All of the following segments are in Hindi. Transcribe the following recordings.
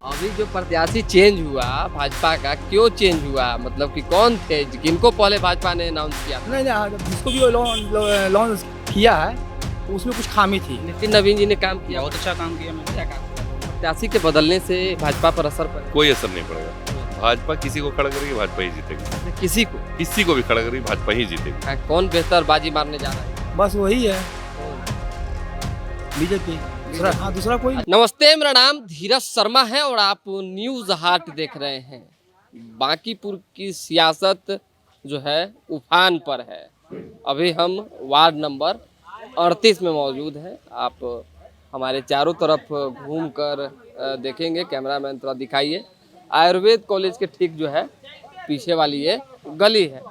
अभी जो प्रत्याशी चेंज हुआ भाजपा का, क्यों चेंज हुआ? मतलब कि कौन थे किनको पहले भाजपा ने अनाउंस किया? नहीं नहीं, जिसको भी लॉन्च किया है उसमें कुछ खामी थी। नितिन नवीन जी ने काम किया, बहुत अच्छा काम किया मैंने। क्या काम किया? प्रत्याशी के बदलने से भाजपा पर असर पड़ेगा? कोई असर नहीं पड़ेगा। भाजपा किसी को खड़ा करेगी, भाजपा ही जीतेगी। किसी को भी खड़ा करेगी, भाजपा ही जीतेगी। कौन बेहतर बाजी मारने जा रहा है? बस वही है, बीजेपी। दूसरा कोई। नमस्ते, मेरा नाम धीरज शर्मा है और आप न्यूज़ हाट देख रहे हैं। बांकीपुर की सियासत जो है उफान पर है। अभी हम वार्ड नंबर 38 में मौजूद हैं। आप हमारे चारों तरफ घूमकर देखेंगे। कैमरामैन थोड़ा दिखाइए। आयुर्वेद कॉलेज के ठीक जो है पीछे वाली ये गली है,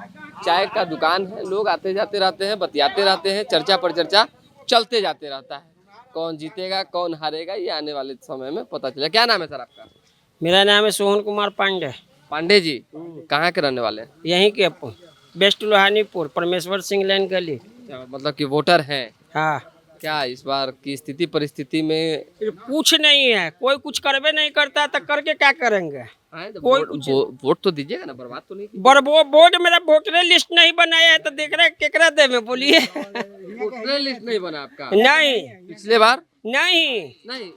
चाय का दुकान है। लोग आते जाते रहते हैं, बतियाते रहते हैं, चर्चा पर चर्चा चलते जाते रहता है। कौन जीतेगा कौन हारेगा ये आने वाले समय में पता चलेगा। क्या नाम है सर आपका? मेरा नाम है सोहन कुमार पांडे। पांडे जी कहाँ के रहने वाले हैं? यहीं के बेस्ट लोहानीपुर, परमेश्वर सिंह लैन गली। मतलब कि वोटर हैं। हाँ, क्या इस बार की स्थिति परिस्थिति में कुछ नहीं है, कोई कुछ करबे नहीं करता तो करके क्या करेंगे। वोट तो दीजिएगा ना, बर्बाद तो नहीं कीजिएगा। बरबो बोर्ड मेरा वोटर लिस्ट नहीं बनाया है तो देख रहे केकरा दे में बोलिए। वोटर लिस्ट नहीं बना आपका? नहीं पिछले बार नहीं,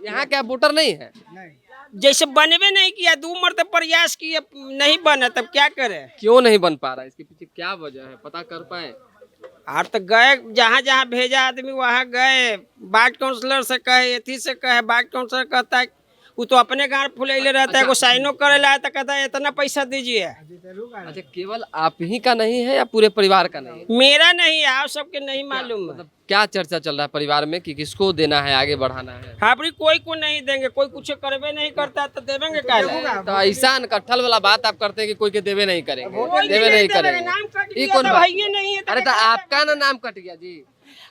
यहाँ क्या वोटर नहीं है? जैसे बनबे नहीं किया, 2 मरतब प्रयास किए नहीं बना, तब क्या करे। क्यों नहीं बन पा रहा? इसके पीछे क्या वजह है, पता कर पाए? और तो गए जहाँ जहाँ भेजा आदमी वहाँ गए। वार्ड काउंसलर से कहे, एथी से कहे, वार्ड काउंसलर कहता है वो तो अपने गाँव फुलैले रहता है, वो साइनो करे ला तो कहता है इतना पैसा दीजिए। अच्छा, केवल आप ही का नहीं है या पूरे परिवार का नहीं है? मेरा नहीं है, आप सबके नहीं मालूम। मतलब क्या चर्चा चल रहा है परिवार में कि किसको देना है, आगे बढ़ाना है? आपरी कोई को नहीं देंगे, कोई कुछ करबे नहीं करता तो देवेंगे क्या? तो ऐसा कट्ठल वाला बात आप करते हैं कि कोई के देवे नहीं करेंगे, देवे नहीं करेंगे। नाम कट ये गया कौन तो बात? भैया नहीं है अरे तो आपका ना नाम कट गया जी।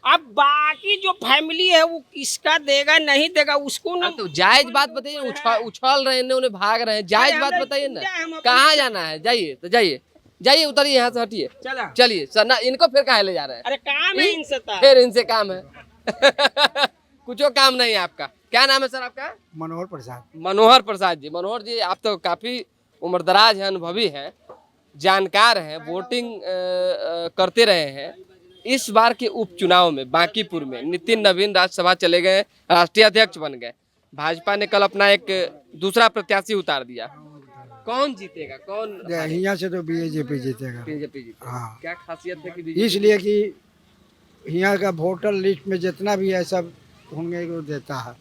अब बाकी जो फैमिली है वो किसका देगा नहीं देगा उसको ना। तो जायज बात बताइए। उछल रहे हैं, उन्हें भाग रहे हैं, जायज बात बताइए ना। कहाँ जाना है? जाइए तो जाइए, उतरिए यहाँ से, हटिए, चला चलिए सर ना। इनको फिर कहाँ ले जा रहे हैं? अरे काम है इनसे तो। फिर इनसे काम है। कुछ काम नहीं है आपका। क्या नाम है सर आपका? मनोहर प्रसाद। मनोहर प्रसाद जी। मनोहर जी, आप तो काफी उम्रदराज हैं, अनुभवी हैं, जानकार हैं, वोटिंग करते रहे हैं। इस बार के उपचुनाव में बांकीपुर में नितिन नवीन राज्यसभा चले गए, राष्ट्रीय अध्यक्ष बन गए। भाजपा ने कल अपना एक दूसरा प्रत्याशी उतार दिया। कौन जीतेगा कौन? यहाँ से तो बीजेपी जीतेगा। बीजेपी जीतेगा। हाँ। क्या खासियत है कि बीजेपी? इसलिए कि यहाँ का वोटर लिस्ट में जितना भी है सब होंगे वो देता है।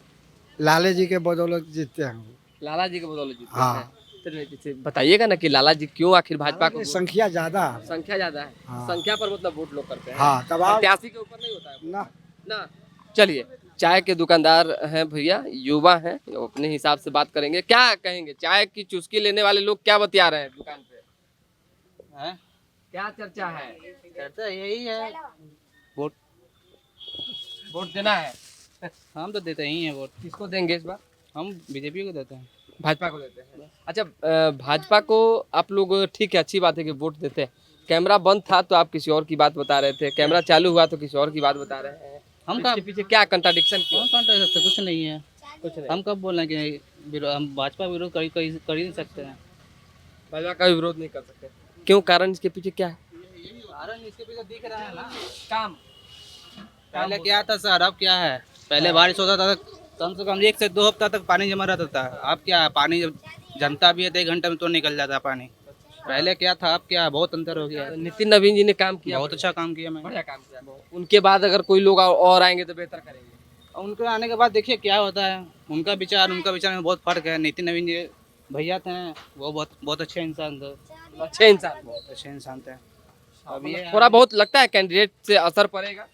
लाले जी के बदौलत जीतते हैं वो। लाला जी के बदौलत जीते हाँ। हैं। तो बताइएगा ना कि लाला जी क्यों आखिर भाजपा को? संख्या ज्यादा है। संख्या ज्यादा है। हाँ। संख्या पर मतलब वोट लोग करते हैं। हाँ, तब आप- प्रत्याशी के ऊपर नहीं होता है ना ना। चलिए, चाय के दुकानदार हैं भैया, युवा हैं, वो अपने हिसाब से बात करेंगे। क्या कहेंगे? चाय की चुस्की लेने वाले लोग क्या बतिया रहे हैं दुकान पे? हैं? क्या चर्चा है? चर्चा यही है, वोट देना है। हम तो देते ही हैं वोट। किसको देंगे इस बार? हम बीजेपी को देते हैं। भाजपा को देते हैं। अच्छा, भाजपा को आप लोग, ठीक है, अच्छी बात है कि वोट देते हैं। कैमरा बंद था तो आप किसी और की बात बता रहे थे, कैमरा चालू हुआ तो किसी और की बात बता रहे हैं। हम इसके पीछे क्या कंट्राडिक्शन क्यों? कौन कौन कर सकते, कुछ नहीं है। कुछ नहीं। हम कब बोल रहे हैं कि हम भाजपा विरोध कर ही नहीं सकते हैं। भाजपा का भी विरोध नहीं कर सकते। क्यों? कारण इसके पीछे क्या है? कारण इसके पीछे दिख रहा है ना। काम। पहले क्या था सर, अब क्या है? पहले बारिश होता था तो कम से कम 1 से 2 हफ्ता तक पानी जमा रहता था। अब क्या है, पानी जब जमता भी है तो 1 घंटे में तो निकल जाता पानी। पहले क्या था अब क्या है, बहुत अंतर हो गया है। नितिन नवीन जी ने काम किया, बहुत अच्छा काम किया मैंने। बढ़िया काम किया। उनके बाद अगर कोई लोग और आएंगे तो बेहतर करेंगे। और उनके आने के बाद देखिए क्या होता है। उनका विचार में बहुत फर्क है। नितिन नवीन जी भैया थे, वो बहुत अच्छे इंसान थे। अच्छे इंसान, बहुत अच्छे इंसान थे। अब ये थोड़ा बहुत लगता है कैंडिडेट से असर पड़ेगा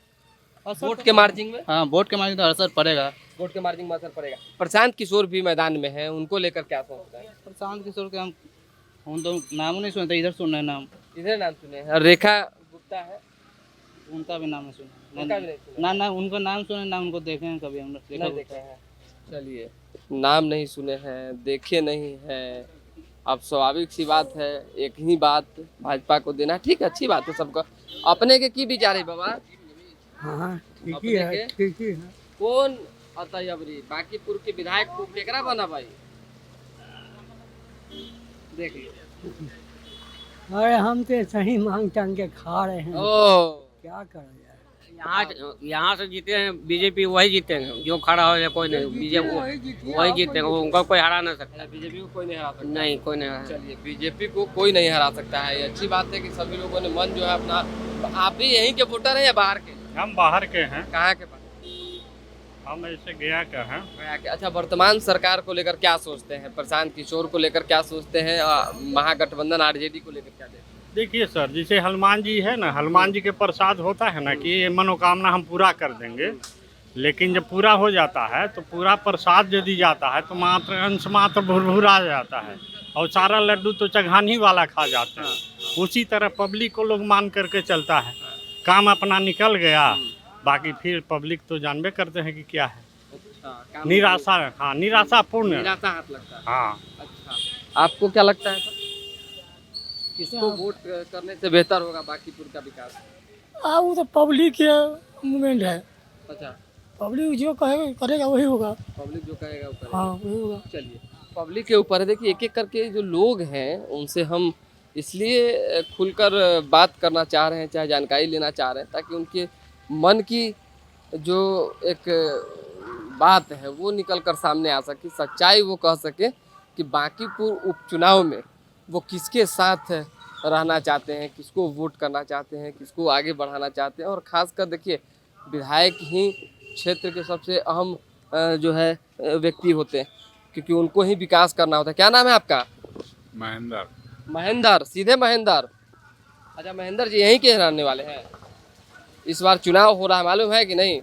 वोट के मार्जिन में। हाँ, वोट के मार्जिन तो असर पड़ेगा। वोट के मार्जिन में असर पड़ेगा। प्रशांत किशोर भी मैदान में है, उनको लेकर क्या सोचता है? प्रशांत किशोर के हम तो नाम नहीं सुनते, इधर सुन रहे हैं नाम। इधर नाम सुने हैं। और रेखा गुप्ता है, उनका भी नाम नहीं सुना। उनका भी नहीं सुना। ना उनका नाम सुने ना उनको देखे हैं कभी हम लोग। नहीं देखे हैं। चलिए, नाम नहीं सुने हैं, देखे नहीं हैं। अब स्वाभाविक सी बात है, एक ही बात भाजपा को देना। ठीक है, अच्छी बात है सबका। अपने के की विचार है बाबा? हाँ ठीक अपने ही है, के? ठीक ही है। कौन अतः अबरी बांकीपुर के विधायक को केकरा बना भाई? देखिए। अरे हम तो सही मांग टांग के खा रहे हैं, ओ क्या करा जाए। यहाँ से जीते हैं बीजेपी, वही जीतेंगे जो खड़ा हो जाए, कोई नहीं बीजेपी वही जीतेंगे, उनका कोई हरा नहीं सकता। बीजेपी को कोई नहीं हरा सकता। नहीं, कोई नहीं हरा। चलिए, बीजेपी को कोई नहीं हरा सकता है, ये अच्छी बात है कि सभी लोगों ने मन जो है अपना। आप भी यहीं के वोटर हैं या बाहर के? हम बाहर के हैं, कहाँ के बाहर? हम ऐसे गया का हैं। गया के। अच्छा, वर्तमान सरकार को लेकर क्या सोचते हैं? प्रशांत किशोर को लेकर क्या सोचते हैं? महागठबंधन आरजेडी को लेकर क्या देखते हैं? देखिए सर, जैसे हनुमान जी है ना, हनुमान जी के प्रसाद होता है ना कि ये मनोकामना हम पूरा कर देंगे, लेकिन जब पूरा हो जाता है तो पूरा प्रसाद यदि जाता है तो मात्र अंश मात्र भुरभुरा जाता है और सारा लड्डू तो चघानी वाला खा जाते हैं। उसी तरह पब्लिक को लोग मान करके चलता है, काम अपना निकल गया, बाकी फिर पब्लिक तो जानबे करते हैं कि क्या है। अच्छा, निराशा, हाँ निराशापूर्ण। निराशा हाथ लगता है। हाँ, अच्छा, आपको क्या लगता है सर? किसको वोट करने से बेहतर होगा बाकीपुर का विकास? वो तो पब्लिक के मूवमेंट है, अच्छा, पब्लिक जो कहेगा करेगा वही होगा। पब्लिक जो कहेगा वो करेगा। हाँ वही होगा। चलिए, पब्लिक के ऊपर है। देखिए, एक एक करके जो लोग हैं उनसे हम इसलिए खुलकर बात करना चाह रहे हैं, चाहे जानकारी लेना चाह रहे हैं, ताकि उनके मन की जो एक बात है वो निकल कर सामने आ सके, सच्चाई वो कह सके कि बांकीपुर उपचुनाव में वो किसके साथ रहना चाहते हैं, किसको वोट करना चाहते हैं, किसको आगे बढ़ाना चाहते हैं। और ख़ासकर देखिए, विधायक ही क्षेत्र के सबसे अहम जो है व्यक्ति होते हैं, क्योंकि उनको ही विकास करना होता है। क्या नाम है आपका? महेंद्र। महेंद्र, सीधे महेंद्र। अच्छा, महेंद्र जी यहीं के रहने वाले हैं। इस बार चुनाव हो रहा है, मालूम है कि नहीं?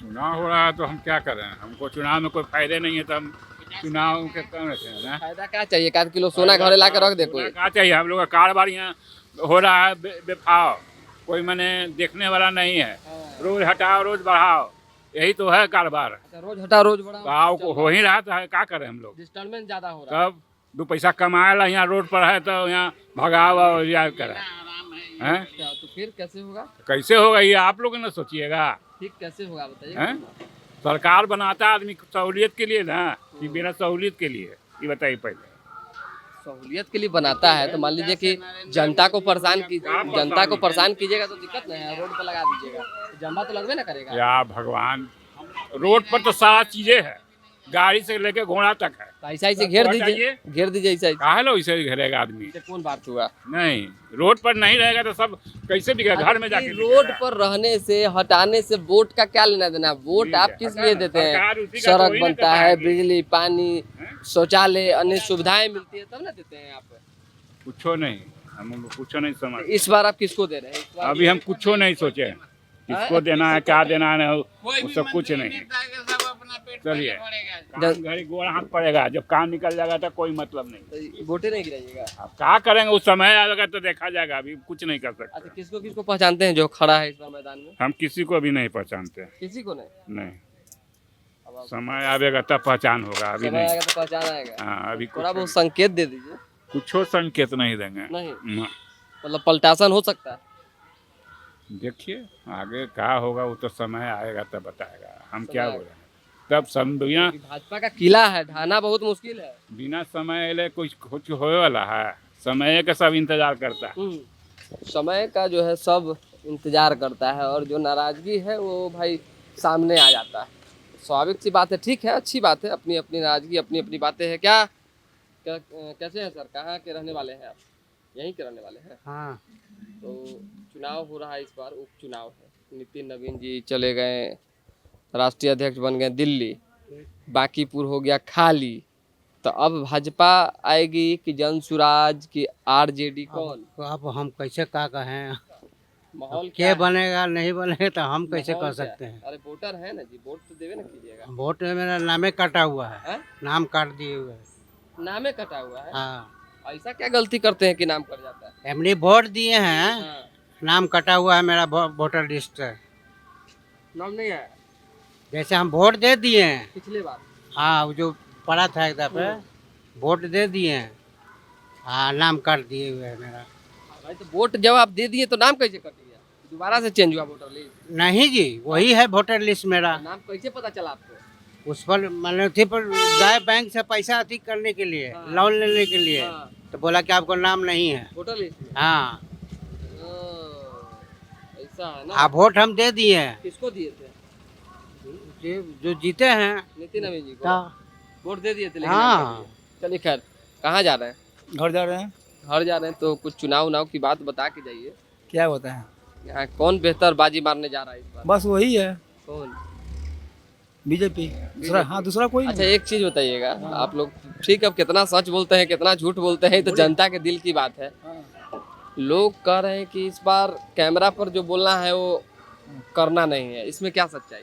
चुनाव हो रहा है तो हम क्या करें, हमको चुनाव में कोई फायदे नहीं है, तो हम चुनाव के कौन रखे ना। फायदा क्या चाहिए? 1 किलो सोना घरे ला कर रख दे कोई। क्या चाहिए, हम लोग का कारोबार यहाँ हो रहा है बेफाव, कोई मैंने देखने वाला नहीं है। रोज हटाओ रोज बढ़ाओ, यही तो है कारोबार। अच्छा, रोज हटा रोज बढ़ा। गाँव को हो ही रहा है, क्या करें हम लोग। डिस्टर्बेंस ज्यादा हो रहा है। तब 2 पैसा कमाए ला यहाँ रोड पर है तो यहाँ भगाओ और याद करें हैं। अच्छा, तो फिर कैसे होगा? कैसे होगा ये आप लोग ना सोचिएगा। ठीक कैसे होगा बताइए। हैं? सरकार बनाता है आदमी सहूलियत के लिए ना, कि बिना सहूलियत के लिए, ये बताइए पहले। सहूलियत के लिए बनाता है तो मान लीजिए कि जनता को परेशान कीजिएगा तो दिक्कत नहीं है, रोड पर लगा दीजिएगा, जम्बा तो लगबे ना करेगा। या भगवान, रोड पर तो सारा चीजें है, गाड़ी से लेके घोड़ा तक है। तो ऐसा ऐसे घेर दीजिए ऐसा। काहे लो इसे घेरेगा आदमी? कौन बात हुआ? नहीं, रोड पर नहीं रहेगा तो सब कैसे बिकेगा? घर में जाके रोड पर रहने से, हटाने से वोट का क्या लेना देना? वोट आप किस लिए देते हैं? सड़क बनता है, बिजली, पानी, शौचालय, अन्य सुविधाएं मिलती है तब ना देते हैं आप। कुछो नहीं, हम कुछो नहीं समझ। इस बार आप किसको दे रहे हैं? अभी हम कुछो नहीं सोचे हैं, किसको देना है, क्या देना है, वो सब कुछ नहीं। चलिए, घड़ी गोड़ हाथ पड़ेगा, जब काम निकल जाएगा तो कोई मतलब नहीं। वोटे नहीं गिराइएगा? अब क्या करेंगे, उस समय आएगा तो देखा जाएगा, अभी कुछ नहीं कर सकते। अच्छा, किसको किसको पहचानते हैं जो खड़ा है इस बार मैदान में? हम किसी को भी नहीं पहचानते। किसी को नहीं? नहीं, समय आएगा तब पहचान होगा, अभी समय नहीं। आएगा तो पहचान आएगा। हाँ, अभी थोड़ा बहुत संकेत दे दीजिए। कुछो संकेत नहीं देंगे। नहीं, ना। मतलब पलटासन हो सकता है। देखिए आगे क्या होगा, वो तो समय आएगा तब बताएगा, हम क्या समय बोल रहे हैं। तब बिना भाजपा का किला है, ढाना बहुत मुश्किल है। बिना समय ले कुछ होए वाला है, समय का सब इंतजार करता है। समय का जो है सब इंतजार करता है, और जो नाराजगी है वो भाई सामने आ जाता है। स्वाभाविक सी बात है, ठीक है, अच्छी बात है, अपनी अपनी नाराजगी, अपनी अपनी बातें हैं। कैसे हैं सर, कहाँ के रहने वाले हैं आप? यहीं के रहने वाले हैं? हाँ, तो चुनाव हो रहा है, इस बार उपचुनाव है। नितिन नवीन जी चले गए, राष्ट्रीय अध्यक्ष बन गए दिल्ली, बांकीपुर हो गया खाली। तो अब भाजपा आएगी कि जनसुराज की आरजेडी? कौन? अब हम कैसे क्या कहें, माहौल क्या क्या बनेगा नहीं बनेगा तो हम कैसे माहौल कर क्या सकते हैं। अरे वोटर है ना जी, वोट तो देवे ना कीजिएगा। वोट में मेरा नामे कटा हुआ है, हैं? नाम काट दिए हुए है। नामे कटा हुआ है। हाँ, ऐसा क्या गलती करते हैं कि नाम कट जाता है? हमने वोट दिए हैं, हाँ, नाम कटा हुआ है, मेरा वोटर लिस्ट है। नाम नहीं आया जैसे हम वोट दे दिए हैं, पिछले बार। हाँ वो जो पड़ा था एक दफे, वोट दे दिए हैं, हाँ नाम काट दिए हुए है मेरा। भाई तो वोट जब आप दे दिए तो नाम कैसे कट गया? दोबारा से चेंज हुआ वोटर लिस्ट? नहीं जी, वही है वोटर लिस्ट मेरा। नाम कैसे पता चला आपको? उस पर मैंने थी पर गए बैंक से पैसा अधिक करने के लिए, लोन लेने के लिए, तो बोला कि आपको नाम नहीं है। वोटर लिस्ट में हाँ, ऐसा है ना। आप वोट हम दे दिए हैं, किसको दिए थे? जो जीते हैं। नितिन नवीन जी को हाँ, वोट दे दिए थे लेकिन हाँ। नहीं दिए। चलिए खैर, कहाँ जा रहे हैं? घर जा रहे हैं। घर जा रहे हैं तो कुछ चुनाव की बात बता के जाइए। क्या होता है? यहाँ कौन बेहतर बाजी मारने जा रहा है इस बार? बस वही है, कौन? बीजेपी। दूसरा, हाँ, दूसरा कोई अच्छा एक चीज बताइएगा, आप लोग ठीक अब कितना सच बोलते हैं कितना झूठ बोलते हैं, तो जनता के दिल की बात है। लोग कह रहे हैं कि इस बार कैमरा पर जो बोलना है वो करना नहीं है, इसमें क्या सच्चाई?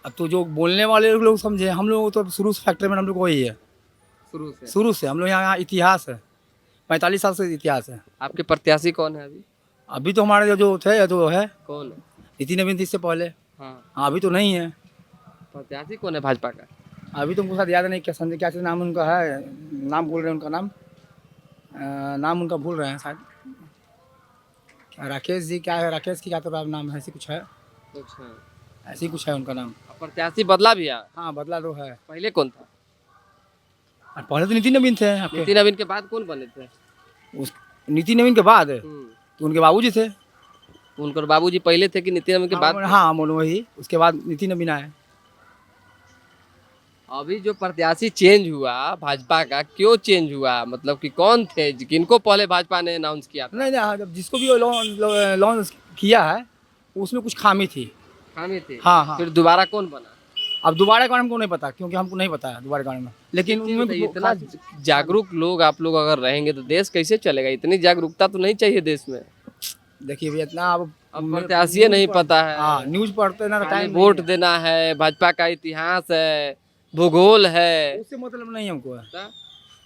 अब तो जो बोलने वाले लोग समझे, हम लोग तो शुरू से फैक्ट्री में हम लोग वही है, शुरू से हम लोग यहाँ इतिहास है, 45 साल से इतिहास है। आपके प्रत्याशी कौन है अभी? अभी तो हमारे जो थे तो है कौन? नितिन नवीन, इससे पहले। हाँ, हाँ, अभी तो नहीं है। प्रत्याशी कौन है भाजपा का? अभी तो मुझे शायद याद नहीं, क्या संजय क्या नाम उनका है, नाम भूल रहे हैं उनका नाम, नाम उनका भूल रहे हैं शायद। राकेश जी क्या है, राकेश की क्या तो नाम है, ऐसी कुछ है, ऐसी कुछ है उनका नाम। प्रत्याशी बदला भी है? हाँ, बदला तो है। पहले कौन था? और पहले तो नितिन नवीन थे आपके। नितिन नवीन के बाद कौन बने थे? उस नितिन नवीन के बाद तो उनके बाबूजी थे। उनके बाबूजी पहले थे कि नितिन नवीन के बाद? हाँ, वही, उसके बाद नितिन नवीन आए। अभी जो प्रत्याशी चेंज हुआ भाजपा का, क्यों चेंज हुआ? मतलब कि कौन थे किनको पहले भाजपा ने अनाउंस किया था? नहीं, हाँ, जब जिसको भी लॉन्च किया है उसमें कुछ खामी थी। खामी थी? हाँ, हाँ। फिर दोबारा कौन बना? अब दोबारा का हमको नहीं पता, क्योंकि हमको नहीं पता है दोबारा का में, लेकिन उनमें इतना जागरूक लोग आप लोग अगर रहेंगे तो देश कैसे चलेगा? इतनी जागरूकता तो नहीं चाहिए देश में। देखिए भैया, इतना अब प्रत्याशी नहीं पता है। हाँ, न्यूज पढ़ते ना, टाइम वोट देना है, भाजपा का इतिहास है, भूगोल है, उससे मतलब नहीं हमको है।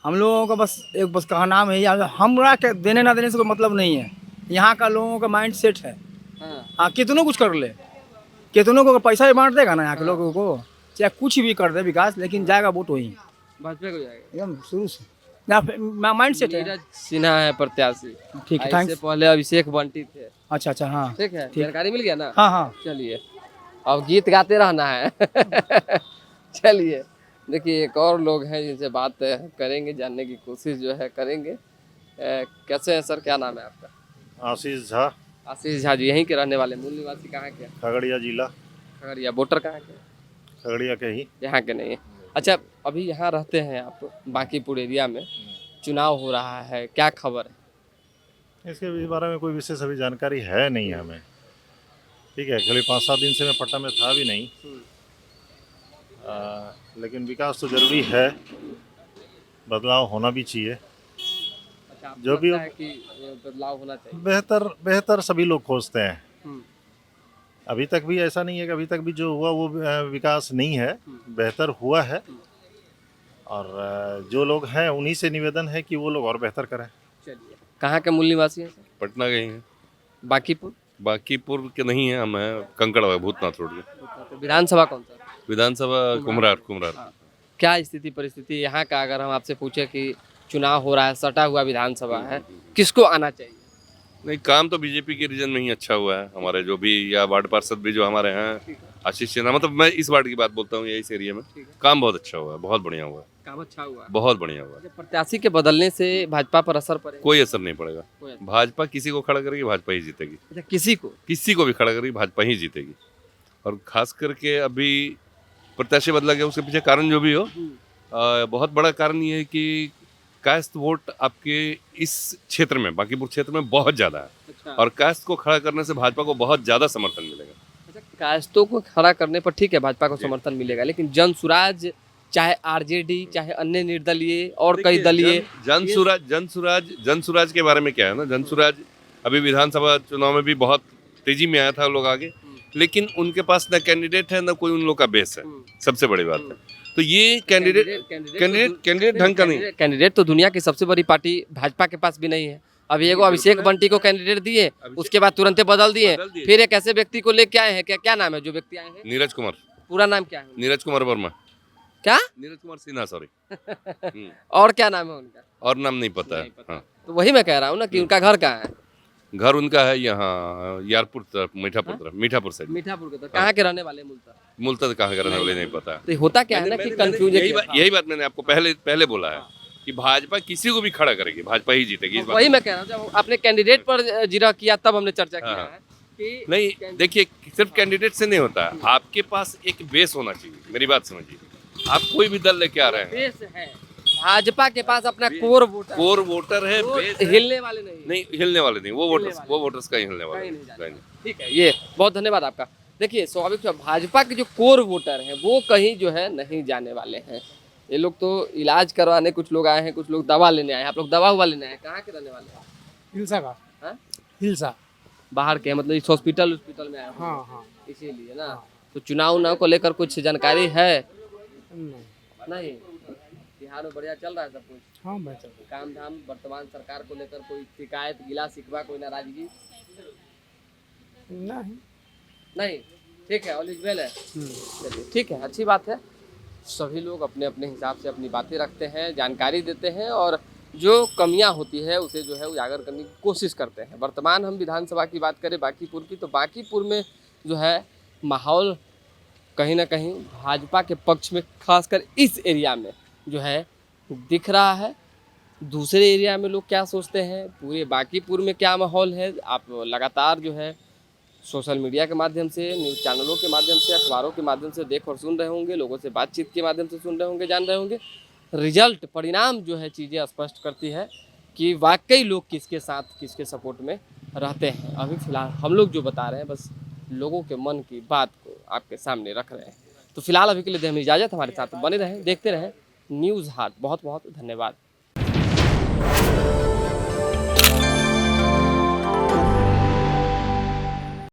हम लोगों का बस कहा नाम है, हमरा के देने ना देने से कोई मतलब नहीं है। यहाँ का लोगों का माइंड सेट है। हाँ, कितनों कुछ कर ले, कितनों को पैसा ही बांट देगा ना यहाँ के लोगों को, चाहे कुछ भी कर दे विकास, लेकिन जाएगा वोट वही भाजपा को जाएगा एकदम शुरू से। माइंड सेट है। नीरज सिन्हा है प्रत्याशी। ठीक है, इससे थैंक्स। पहले अभिषेक बंटी थे। अच्छा, हाँ, ठीक है, जानकारी मिल गया ना? हाँ, हाँ। चलिए, अब गीत गाते रहना है। चलिए, देखिए एक और लोग हैं जिनसे बात करेंगे, जानने की कोशिश जो है करेंगे। कैसे हैं सर, क्या नाम है आपका? आशीष झा। आशीष झा जी, यहीं के रहने वाले, मूल निवासी कहाँ के? खगड़िया जिला। खगड़िया। वोटर कहाँ के? खगड़िया के ही। यहाँ के नहीं है। अच्छा, अभी यहाँ रहते हैं आप बांकीपुर एरिया में, चुनाव हो रहा है, क्या खबर है? इसके बारे में कोई विशेष अभी जानकारी है नहीं हमें। ठीक है, करीब 5-7 दिन से मैं पटना में था भी नहीं। लेकिन विकास तो जरूरी है, बदलाव होना भी चाहिए। अच्छा, जो भी है कि बदलाव होना चाहिए। बेहतर सभी लोग खोजते हैं। अभी तक भी ऐसा नहीं है कि अभी तक भी जो हुआ वो विकास नहीं है, बेहतर हुआ है। और जो लोग हैं उन्हीं से निवेदन है कि वो लोग और बेहतर करें। चलिए, कहाँ के मूल निवासी हैं सर? पटना के ही हैं। बांकीपुर? बांकीपुर के नहीं है, हम हैं कंकड़वा, भूतनाथ रोड के। विधानसभा कौन सा? विधानसभा कुमरार। क्या स्थिति परिस्थिति यहाँ का, अगर हम आपसे पूछे कि चुनाव हो रहा है, सटा हुआ विधानसभा है, किसको आना चाहिए? नहीं, काम तो बीजेपी के रीजन में ही अच्छा हुआ है। हमारे जो भी या वार्ड पार्षद भी जो हमारे हैं, आशीष सिन्हा, मतलब मैं इस वार्ड की बात बोलता हूँ, इस एरिया में काम बहुत अच्छा हुआ है, बहुत बढ़िया हुआ है। काम अच्छा हुआ है, बहुत बढ़िया हुआ है। प्रत्याशी के बदलने से भाजपा पर असर पड़ेगा? कोई असर नहीं पड़ेगा। भाजपा किसी को खड़ा करेगी, भाजपा ही जीतेगी। अच्छा, किसी को भी खड़ा करेगी, भाजपा ही जीतेगी। और खास करके अभी प्रत्याशी बदला गया, उसके पीछे कारण जो भी हो, बहुत बड़ा कारण ये है कि कास्ट वोट आपके इस क्षेत्र में, बांकीपुर क्षेत्र में बहुत ज़्यादा है। अच्छा। और कास्ट को खड़ा करने से भाजपा को बहुत ज़्यादा समर्थन मिलेगा। अच्छा, कास्टों को खड़ा करने पर ठीक है भाजपा को समर्थन मिलेगा, लेकिन जनसुराज, चाहे आरजेडी, चाहे अन्य निर्दलीय और कई दलीय, जनसुराज के बारे में क्या है ना, जनसुराज अभी विधानसभा चुनाव में भी बहुत तेजी में आया था, लोग आगे, लेकिन उनके पास न कैंडिडेट है, न कोई उन लोग का बेस है। सबसे बड़ी बात है। तो ये कैंडिडेट ढंग का नहीं। कैंडिडेट तो दुनिया की सबसे बड़ी पार्टी भाजपा के पास भी नहीं है। अभी एगो अभिषेक बंटी को कैंडिडेट दिए, उसके बाद तुरंत बदल दिए, फिर एक ऐसे व्यक्ति को लेके आए हैं। क्या नाम है जो व्यक्ति आए हैं? नीरज कुमार। पूरा नाम क्या है? नीरज कुमार वर्मा। क्या? नीरज कुमार सिन्हा, सॉरी। और क्या नाम है उनका? और नाम नहीं पता है। हाँ। तो वही मैं कह रहा हूँ ना कि उनका घर कहाँ है। घर उनका है यहाँ यारपुर तरफ, मीठापुर तरफ, मीठापुर साइड। मीठापुर के तो कहाँ के रहने वाले हैं मूलतः? मूलतः कहाँ का रहने वाले नहीं पता। तो होता क्या है ना कि कंफ्यूजन यही बात मैंने आपको पहले बोला है कि भाजपा किसी को भी खड़ा करेगी, भाजपा ही जीतेगी इस बात। वही मैं कह रहा हूँ, जब आपने कैंडिडेट पर जिक्र किया तब हमने चर्चा किया है कि नहीं, देखिए सिर्फ कैंडिडेट से नहीं होता, आपके पास एक बेस होना चाहिए। मेरी बात समझिए, आप कोई भी दल लेके आ रहे हैं, बेस है भाजपा के पास अपना कोर वोटर है, बेस है। हिलने वाले नहीं हिलने वाले नहीं, वो वोटर्स का ही हिलने वाले नहीं। ठीक है, ये बहुत धन्यवाद आपका। देखिए स्वाभाविक भाजपा के जो कोर वोटर हैं वो कहीं जो है नहीं जाने वाले हैं। ये लोग तो इलाज करवाने कुछ लोग आए हैं, कुछ लोग दवा लेने आए हैं। आप लोग दवा हुआ लेने आए हैं, कहाँ के रहने वाले हैं? हिलसा का। हाँ? हिलसा। बाहर के मतलब इस हॉस्पिटल में आए हैं? हाँ हाँ। इसीलिए ना। तो चुनाव को लेकर कुछ जानकारी है? नहीं। बिहार में बढ़िया चल रहा है सब कुछ? हाँ बढ़िया। काम धाम वर्तमान सरकार को लेकर कोई शिकायत, गिला शिकवा, कोई नाराजगी? नहीं। ठीक है, ऑल इज वेल है। चलिए ठीक है, अच्छी बात है। सभी लोग अपने अपने हिसाब से अपनी बातें रखते हैं, जानकारी देते हैं और जो कमियां होती है उसे जो है उजागर करने की कोशिश करते हैं। वर्तमान हम विधानसभा की बात करें बांकीपुर की, तो बांकीपुर में जो है माहौल कहीं ना कहीं भाजपा के पक्ष में, खासकर इस एरिया में जो है दिख रहा है। दूसरे एरिया में लोग क्या सोचते हैं, पूरे बांकीपुर में क्या माहौल है, आप लगातार जो है सोशल मीडिया के माध्यम से, न्यूज़ चैनलों के माध्यम से, अखबारों के माध्यम से देख और सुन रहे होंगे, लोगों से बातचीत के माध्यम से सुन रहे होंगे, जान रहे होंगे। रिजल्ट, परिणाम जो है चीज़ें स्पष्ट करती है कि वाकई लोग किसके साथ, किसके सपोर्ट में रहते हैं। अभी फ़िलहाल हम लोग जो बता रहे हैं बस लोगों के मन की बात को आपके सामने रख रहे हैं। तो फिलहाल अभी के लिए दें हमें इजाज़त, हमारे साथ बने रहें, देखते रहें न्यूज़ हाट। बहुत बहुत धन्यवाद।